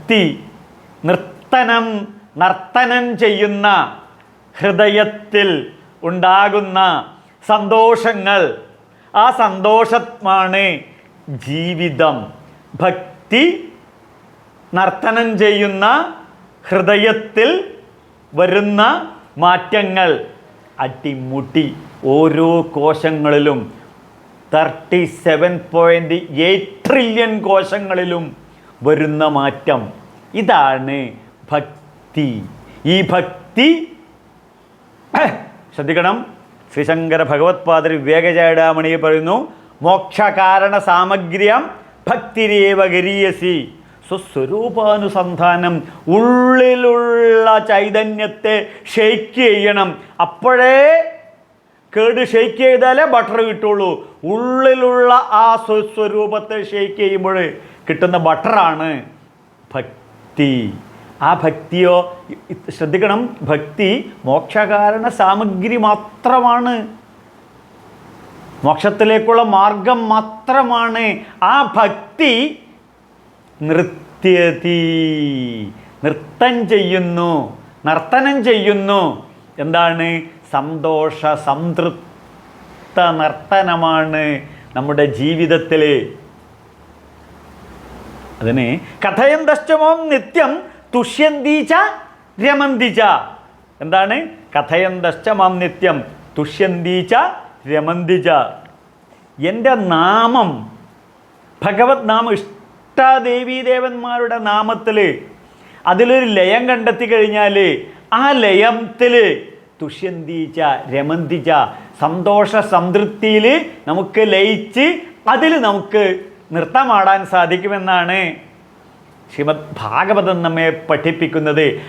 ഭക്തി നർത്തനം ചെയ്യുന്ന ഹൃദയത്തിൽ ഉണ്ടാകുന്ന സന്തോഷങ്ങൾ, ആ സന്തോഷമാണ് ജീവിതം. ഭക്തി നർത്തനം ചെയ്യുന്ന ഹൃദയത്തിൽ വരുന്ന മാറ്റങ്ങൾ അടിമുടി ഓരോ കോശങ്ങളിലും 37.8 ട്രില്യൺ കോശങ്ങളിലും വരുന്ന മാറ്റം. ഇതാണ് ഭക്തി. ഈ ഭക്തി ശ്രദ്ധിക്കണം. ശ്രീശങ്കര ഭഗവത്പാദർ വിവേകചൂഡാമണി പറയുന്നു, മോക്ഷകാരണ സാമഗ്ര്യം ഭക്തിരേവ ഗരീയസി. സ്വസ്വരൂപാനുസന്ധാനം, ഉള്ളിലുള്ള ചൈതന്യത്തെ ഷെയ്ക്ക് ചെയ്യണം. അപ്പോഴേ കേട് ഷെയ്ക്ക് ചെയ്താലേ ബട്ടർ കിട്ടുള്ളൂ. ഉള്ളിലുള്ള ആ സ്വസ്വരൂപത്തെ ഷെയ്ക്ക് ചെയ്യുമ്പോൾ കിട്ടുന്ന ബട്ടറാണ് ഭക്തി. ആ ഭക്തിയോ ശ്രദ്ധിക്കണം, ഭക്തി മോക്ഷകാരണ സാമഗ്രി മാത്രമാണ്, മോക്ഷത്തിലേക്കുള്ള മാർഗം മാത്രമാണ്. ആ ഭക്തി നർത്തനം ചെയ്യുന്നു. എന്താണ്? സന്തോഷ സംതൃപ്ത നർത്തനമാണ് നമ്മുടെ ജീവിതത്തിൽ. അതിന് കഥയന്തശ്ചമോം നിത്യം തുഷ്യന്തീച്ച രമന്തിച്ച. എന്താണ്? കഥയന്തശ്ചമം നിത്യം തുഷ്യന്തീച്ച രമന്തിച്ച. എൻ്റെ നാമം, ഭഗവത് നാമം, ഇഷ്ടാദേവീദേവന്മാരുടെ നാമത്തിൽ അതിലൊരു ലയം കണ്ടെത്തി കഴിഞ്ഞാൽ ആ ലയത്തിൽ തുഷ്യന്തീച്ച രമന്തിച്ച, സന്തോഷ സംതൃപ്തിയിൽ നമുക്ക് ലയിച്ച് അതിൽ നമുക്ക് നൃത്തമാടാൻ സാധിക്കുമെന്നാണ് ശ്രീമദ് ഭാഗവതം നമ്മെ പഠിപ്പിക്കുന്നത്.